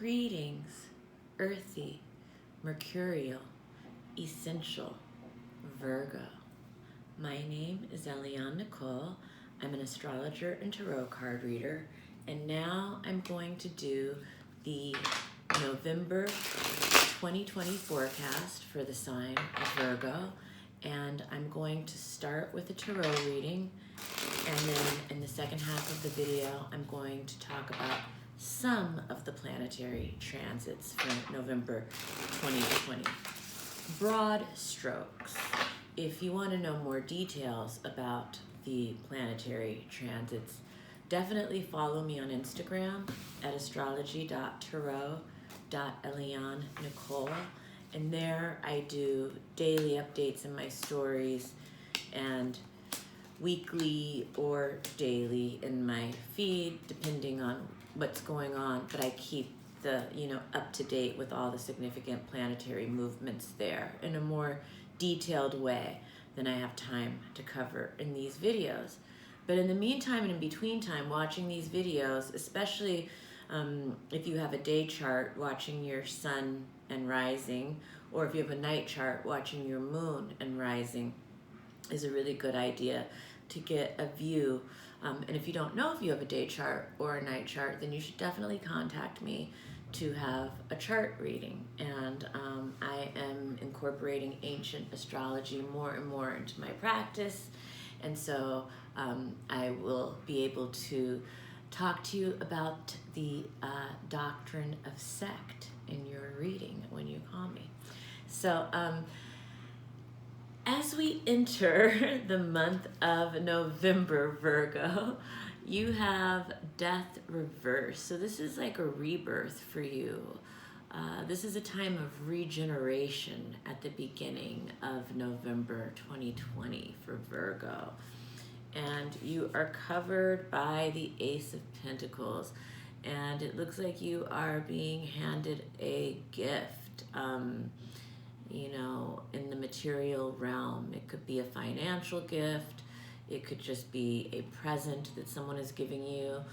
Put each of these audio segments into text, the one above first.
Greetings, earthy, mercurial, essential, Virgo. My name is Eliane Nicole. I'm an astrologer and tarot card reader, and now I'm going to do the November 2020 forecast for the sign of Virgo, and I'm going to start with a tarot reading, and then in the second half of the video I'm going to talk about some of the planetary transits for November 2020. Broad strokes. If you want to know more details about the planetary transits, definitely follow me on Instagram at astrology.tarot.Eliane Nicole, and there I do daily updates in my stories and weekly or daily in my feed, depending on what's going on, but I keep the up to date with all the significant planetary movements there in a more detailed way than I have time to cover in these videos. But in the meantime and in between time, watching these videos, especially if you have a day chart, watching your sun and rising, or if you have a night chart, watching your moon and rising, is a really good idea to get a view. And if you don't know if you have a day chart or a night chart, then you should definitely contact me to have a chart reading. And I am incorporating ancient astrology more and more into my practice. And so I will be able to talk to you about the doctrine of sect in your reading when you call me. So as we enter the month of November, Virgo, you have death reverse. So this is like a rebirth for you. This is a time of regeneration at the beginning of November 2020 for Virgo. And you are covered by the Ace of Pentacles. And it looks like you are being handed a gift. In the material realm. It could be a financial gift. It could just be a present that someone is giving you.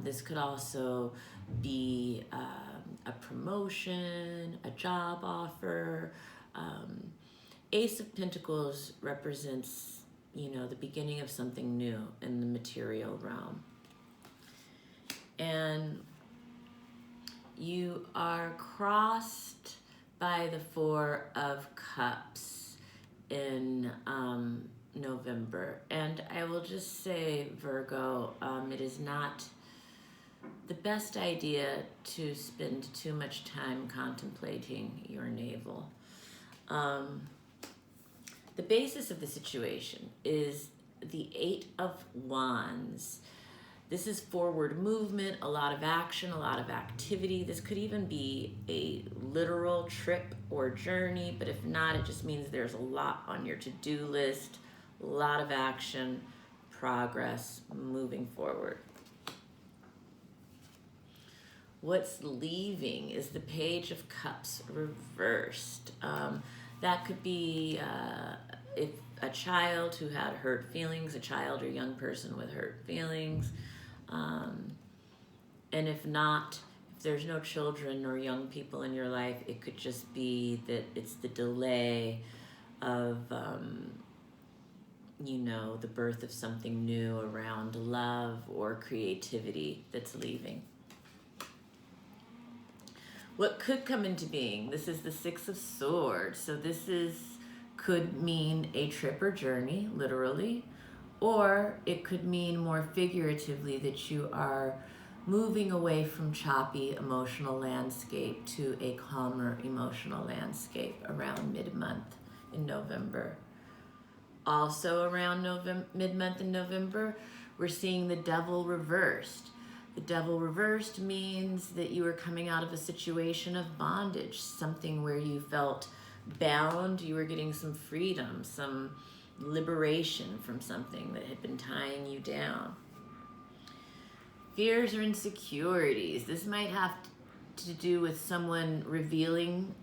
This could also be a promotion, a job offer. Ace of Pentacles represents, the beginning of something new in the material realm. And you are crossed by the Four of Cups in November. And I will just say, Virgo, it is not the best idea to spend too much time contemplating your navel. The basis of the situation is the Eight of Wands. This is forward movement, a lot of action, a lot of activity. This could even be a literal trip or journey, but if not, it just means there's a lot on your to-do list, a lot of action, progress, moving forward. What's leaving is the Page of Cups reversed. That could be if a child who had hurt feelings, a child or young person with hurt feelings. And if not, if there's no children or young people in your life, it could just be that it's the delay of, the birth of something new around love or creativity that's leaving. What could come into being? This is the Six of Swords. So this could mean a trip or journey, literally, or it could mean more figuratively that you are moving away from choppy emotional landscape to a calmer emotional landscape around mid-month in November. Also around mid-month in November, we're seeing the Devil reversed. The Devil reversed means that you are coming out of a situation of bondage, something where you felt bound, you were getting some freedom, some liberation from something that had been tying you down. Fears or insecurities. This might have to do with someone revealing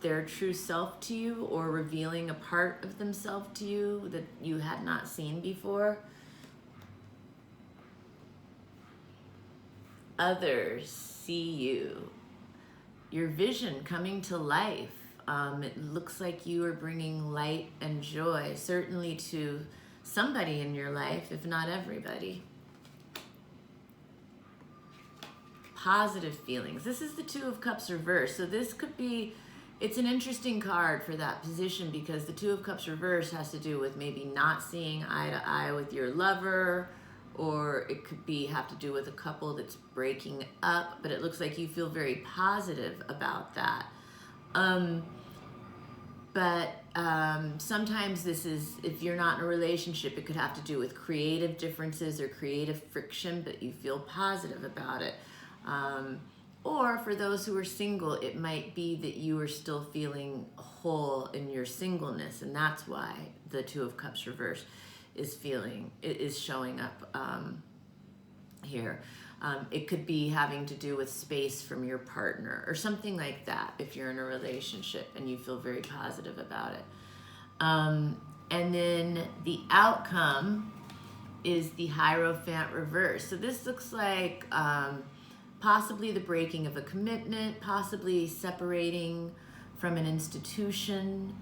their true self to you, or revealing a part of themselves to you that you had not seen before. others see you, your vision coming to life. It looks like you are bringing light and joy, certainly to somebody in your life, if not everybody. Positive feelings. This is the Two of Cups reversed. So this could be, it's an interesting card for that position, because the Two of Cups reversed has to do with maybe not seeing eye to eye with your lover, or it could be have to do with a couple that's breaking up, but it looks like you feel very positive about that. Sometimes this is, if you're not in a relationship, it could have to do with creative differences or creative friction, but you feel positive about it. Or for those who are single, it might be that you are still feeling whole in your singleness, and that's why the Two of Cups reversed is showing up here. It could be having to do with space from your partner or something like that if you're in a relationship and you feel very positive about it. And then the outcome is the Hierophant reverse. So this looks like possibly the breaking of a commitment, possibly separating from an institution,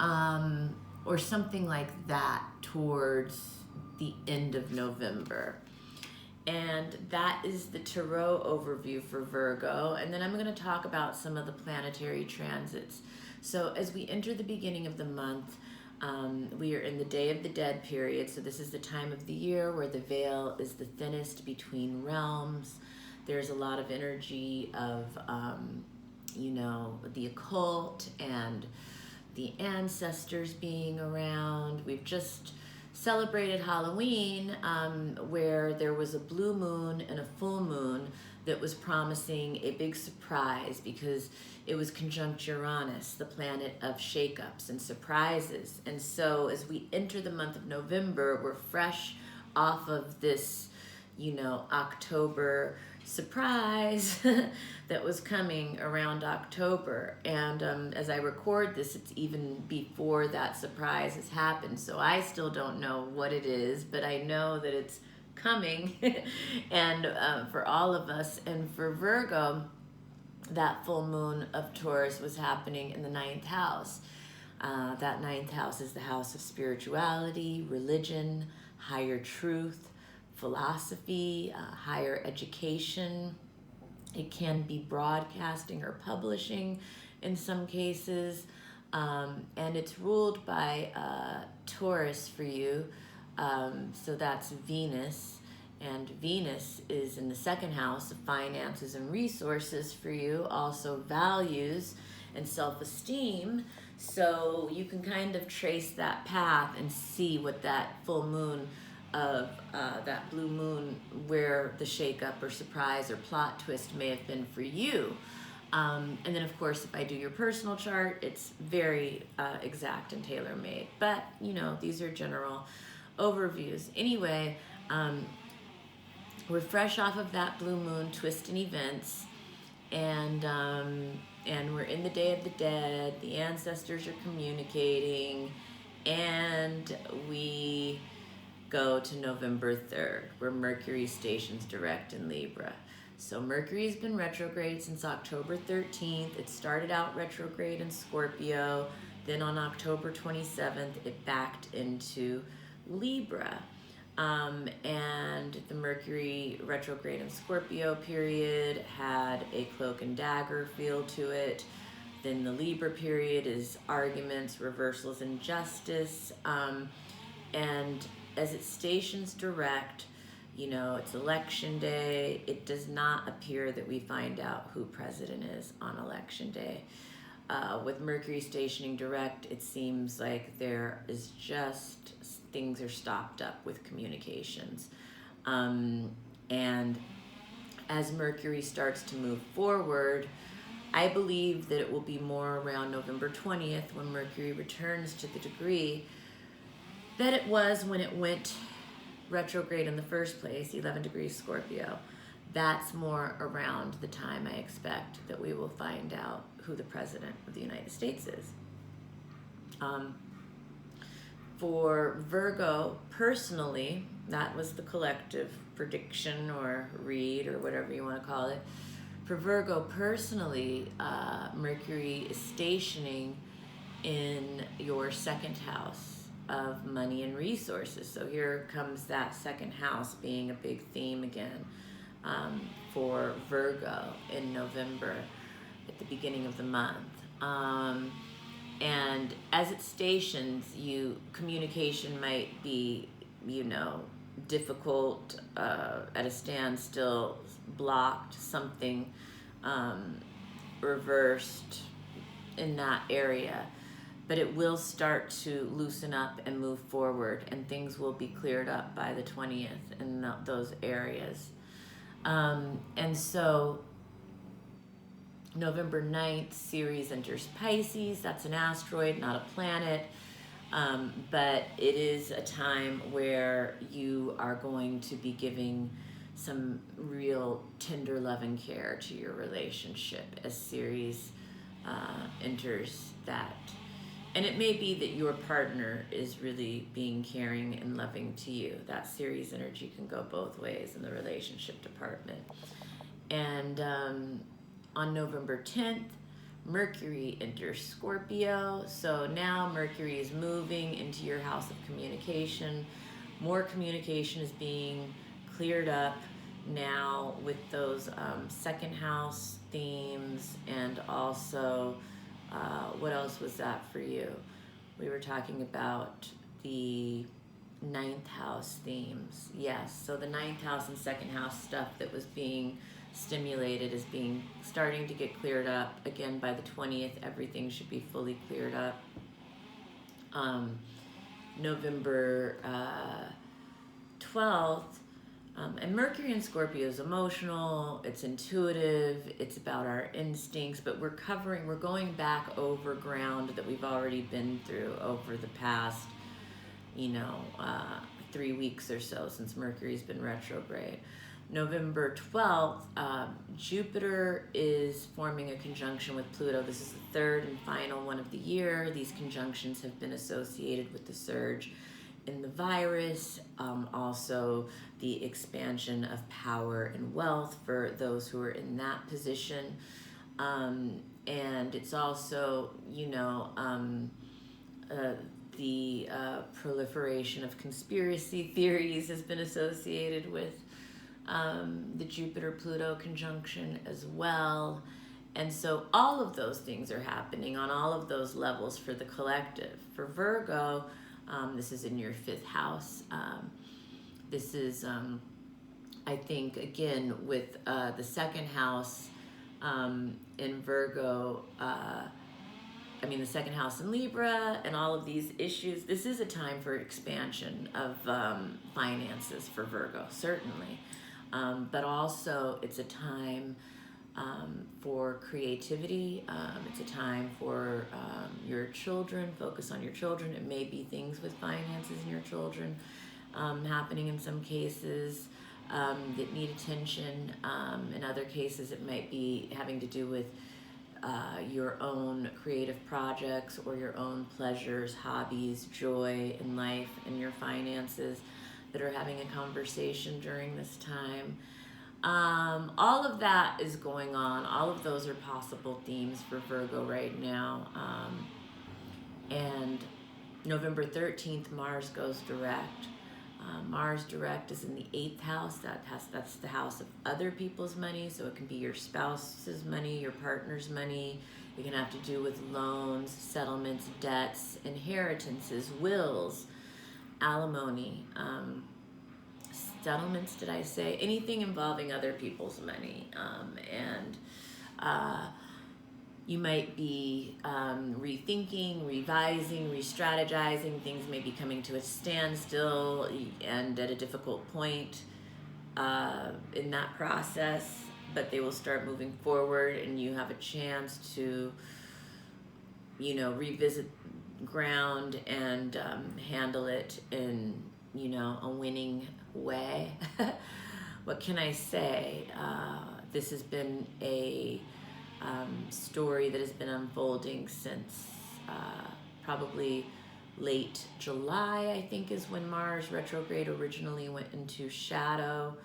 or something like that towards the end of November. And that is the Tarot overview for Virgo. And then I'm going to talk about some of the planetary transits. So as we enter the beginning of the month, we are in the Day of the Dead period. So this is the time of the year where the veil is the thinnest between realms. There's a lot of energy of, the occult and the ancestors being around. We've just celebrated Halloween, where there was a blue moon and a full moon that was promising a big surprise, because it was conjunct Uranus, the planet of shakeups and surprises. And so as we enter the month of November, we're fresh off of this, October surprise that was coming around October. And as I record this, it's even before that surprise has happened. So I still don't know what it is, but I know that it's coming. And for all of us, and for Virgo, that full moon of Taurus was happening in the 9th house. That 9th house is the house of spirituality, religion, higher truth, philosophy, higher education. It can be broadcasting or publishing in some cases. And it's ruled by Taurus for you. So that's Venus. And Venus is in the 2nd house of finances and resources for you, also values and self-esteem. So you can kind of trace that path and see what that full moon of that blue moon, where the shakeup or surprise or plot twist may have been for you. And then of course, if I do your personal chart, it's very exact and tailor-made. But these are general overviews. Anyway, we're fresh off of that blue moon twist and events, and we're in the Day of the Dead. The ancestors are communicating, and we go to November 3rd, where Mercury stations direct in Libra. So Mercury's been retrograde since October 13th. It started out retrograde in Scorpio. Then on October 27th, it backed into Libra. And the Mercury retrograde in Scorpio period had a cloak and dagger feel to it. Then the Libra period is arguments, reversals, and justice. And as it stations direct, it's election day. It does not appear that we find out who president is on election day. With Mercury stationing direct, it seems like there is just, things are stopped up with communications. And as Mercury starts to move forward, I believe that it will be more around November 20th when Mercury returns to the degree that it was when it went retrograde in the first place, 11 degrees Scorpio. That's more around the time I expect that we will find out who the president of the United States is. For Virgo personally, that was the collective prediction or read or whatever you want to call it. For Virgo personally, Mercury is stationing in your second house of money and resources. So here comes that second house being a big theme again for Virgo in November at the beginning of the month. And as it stations, communication might be, difficult, at a standstill, blocked, something reversed in that area. But it will start to loosen up and move forward, and things will be cleared up by the 20th in those areas. And so November 9th, Ceres enters Pisces. That's an asteroid, not a planet. But it is a time where you are going to be giving some real tender love and care to your relationship as Ceres enters that. And it may be that your partner is really being caring and loving to you. That Ceres energy can go both ways in the relationship department. And on November 10th, Mercury enters Scorpio. So now Mercury is moving into your house of communication. More communication is being cleared up now with those second house themes, and also what else was that for you? We were talking about the ninth house themes. Yes, so the ninth house and second house stuff that was being stimulated is starting to get cleared up. Again, by the 20th, everything should be fully cleared up. November 12th, and Mercury in Scorpio is emotional, it's intuitive, it's about our instincts, but we're going back over ground that we've already been through over the past, 3 weeks or so since Mercury's been retrograde. November 12th, Jupiter is forming a conjunction with Pluto. This is the third and final one of the year. These conjunctions have been associated with the surge in the virus, also the expansion of power and wealth for those who are in that position. And it's also, the proliferation of conspiracy theories has been associated with the Jupiter-Pluto conjunction as well. And so all of those things are happening on all of those levels for the collective. For Virgo, this is in your fifth house. This is, I think, again, with the second house in Virgo, the second house in Libra and all of these issues, this is a time for expansion of finances for Virgo, certainly. But also it's a time for creativity. It's a time for your children. Focus on your children. It may be things with finances and your children happening in some cases that need attention. In other cases, it might be having to do with your own creative projects or your own pleasures, hobbies, joy in life and your finances that are having a conversation during this time. All of that is going on. All of those are possible themes for Virgo right now. And November 13th, Mars goes direct. Mars direct is in the 8th house. That's the house of other people's money. So it can be your spouse's money, your partner's money. It can have to do with loans, settlements, debts, inheritances, wills, alimony, settlements, did I say? Anything involving other people's money. You might be rethinking, revising, re-strategizing. Things may be coming to a standstill and at a difficult point in that process, but they will start moving forward, and you have a chance to, revisit ground and handle it in, a winning way. What can I say? This has been a story that has been unfolding since probably late July, I think, is when Mars retrograde originally went into shadow.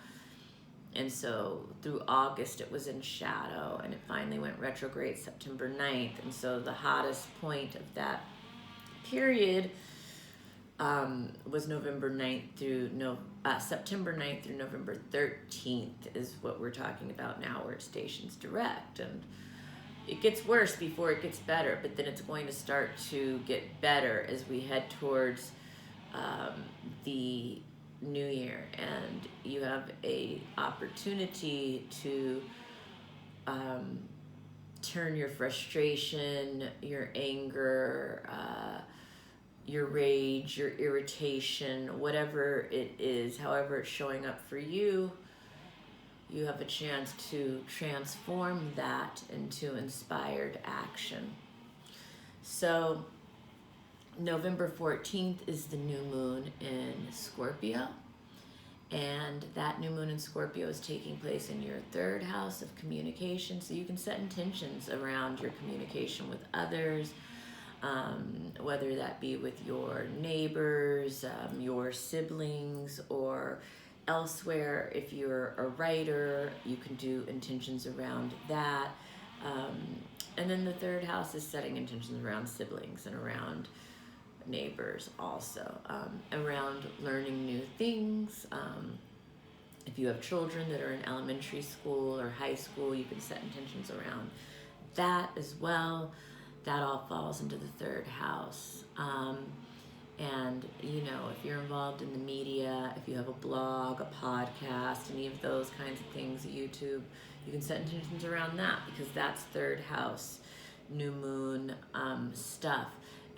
And so through August, it was in shadow, and it finally went retrograde September 9th. And so the hottest point of that period was November 9th through September 9th through November 13th is what we're talking about now, where it stations direct. And it gets worse before it gets better, but then it's going to start to get better as we head towards the new year. And you have a opportunity to turn your frustration, your anger, your rage, your irritation, whatever it is, however it's showing up for you, you have a chance to transform that into inspired action. So November 14th is the new moon in Scorpio, and that new moon in Scorpio is taking place in your third house of communication, so you can set intentions around your communication with others, whether that be with your neighbors, your siblings, or elsewhere. If you're a writer, you can do intentions around that. And then the third house is setting intentions around siblings and around neighbors also, around learning new things. If you have children that are in elementary school or high school, you can set intentions around that as well. That all falls into the third house. And, you know, if you're involved in the media, if you have a blog, a podcast, any of those kinds of things, YouTube, you can set intentions around that, because that's third house, new moon stuff.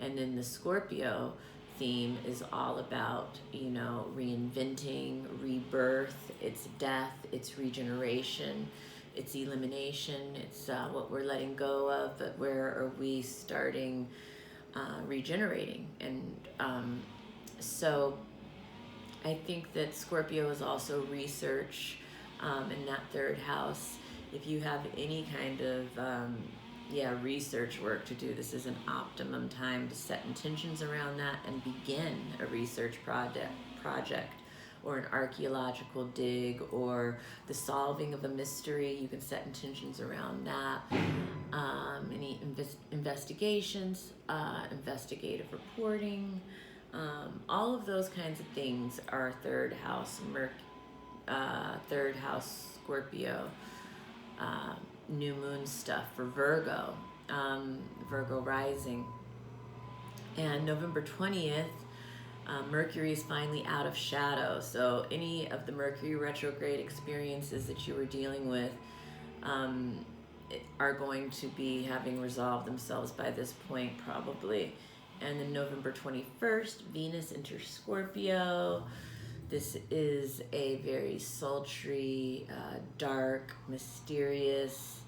And then the Scorpio theme is all about, you know, reinventing, rebirth, it's death, it's regeneration, it's elimination, it's what we're letting go of, but where are we starting regenerating. And so I think that Scorpio is also research in that third house. If you have any kind of research work to do, this is an optimum time to set intentions around that and begin a research project or an archaeological dig or the solving of a mystery. You can set intentions around that. Any investigations, investigative reporting, all of those kinds of things are third house Scorpio, new moon stuff for Virgo, Virgo rising. And November 20th, Mercury is finally out of shadow. So any of the Mercury retrograde experiences that you were dealing with are going to be having resolved themselves by this point, probably. And then November 21st, Venus enters Scorpio. This is a very sultry, dark, mysterious,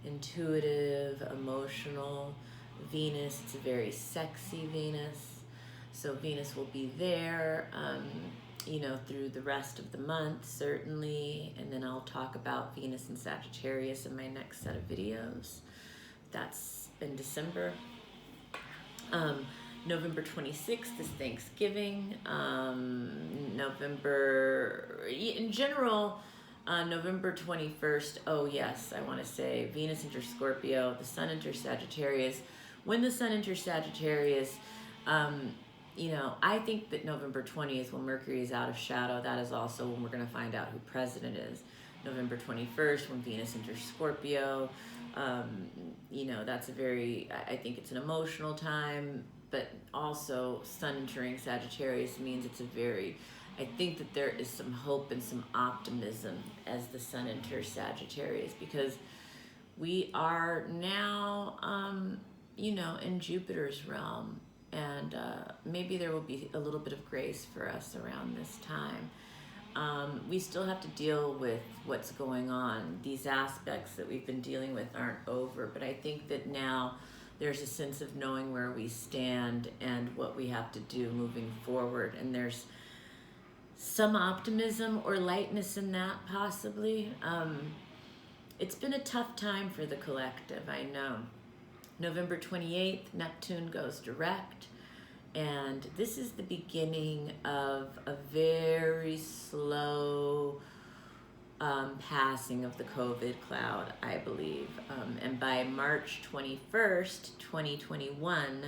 intuitive, emotional Venus. It's a very sexy Venus. So Venus will be there, you know, through the rest of the month, certainly. And then I'll talk about Venus and Sagittarius in my next set of videos. That's in December. November 26th is Thanksgiving. In general, November 21st, oh yes, I want to say Venus enters Scorpio, the Sun enters Sagittarius. When the Sun enters Sagittarius, you know, I think that November 20th, when Mercury is out of shadow, that is also when we're going to find out who president is. November 21st, when Venus enters Scorpio, you know, that's I think it's an emotional time, but also Sun entering Sagittarius means I think that there is some hope and some optimism as the Sun enters Sagittarius, because we are now, you know, in Jupiter's realm. And maybe there will be a little bit of grace for us around this time. We still have to deal with what's going on. These aspects that we've been dealing with aren't over, but I think that now there's a sense of knowing where we stand and what we have to do moving forward. And there's some optimism or lightness in that, possibly. It's been a tough time for the collective, I know. November 28th, Neptune goes direct, And this is the beginning of a very slow passing of the COVID cloud, I believe. And by March 21st, 2021,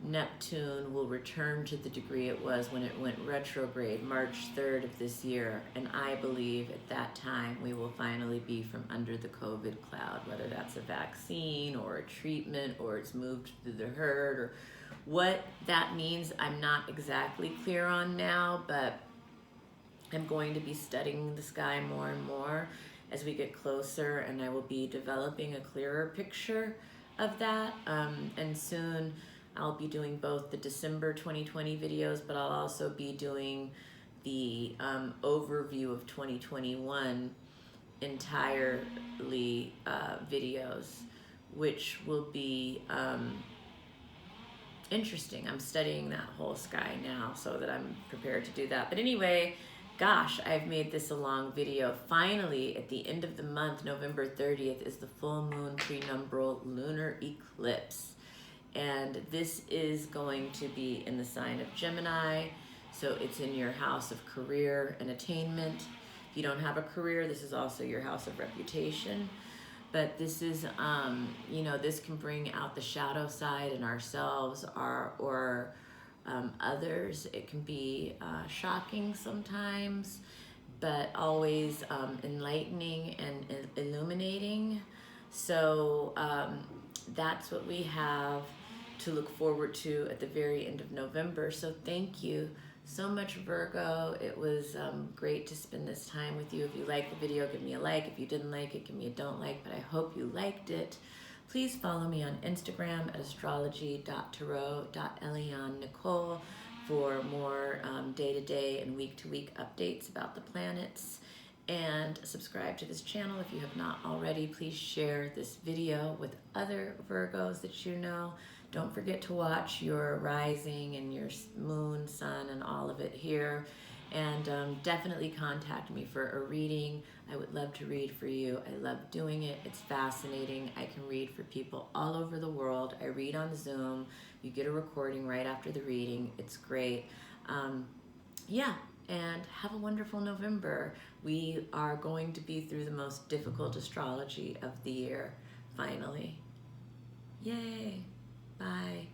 Neptune will return to the degree it was when it went retrograde, March 3rd of this year. And I believe at that time we will finally be from under the COVID cloud, whether that's a vaccine or a treatment or it's moved through the herd or what that means. I'm not exactly clear on now, but I'm going to be studying the sky more and more as we get closer, and I will be developing a clearer picture of that. And soon I'll be doing both the December 2020 videos, but I'll also be doing the overview of 2021 entirely videos, which will be interesting. I'm studying that whole sky now so that I'm prepared to do that. But anyway, gosh, I've made this a long video. Finally, at the end of the month, November 30th, is the full moon prenumbral lunar eclipse. And this is going to be in the sign of Gemini. So it's in your house of career and attainment. If you don't have a career, this is also your house of reputation. But this is, this can bring out the shadow side in ourselves or others. It can be shocking sometimes, but always enlightening and illuminating. So that's what we have to look forward to at the very end of November. So thank you so much, Virgo. It was great to spend this time with you. If you liked the video, give me a like. If you didn't like it, give me a don't like, but I hope you liked it. Please follow me on Instagram at astrology.tarot.Eliane Nicole for more day-to-day and week-to-week updates about the planets. And subscribe to this channel if you have not already. Please share this video with other Virgos that you know. Don't forget to watch your rising and your moon, sun, and all of it here. And definitely contact me for a reading. I would love to read for you. I love doing it. It's fascinating. I can read for people all over the world. I read on Zoom. You get a recording right after the reading. It's great. Yeah, and have a wonderful November. We are going to be through the most difficult astrology of the year, finally. Yay. Bye.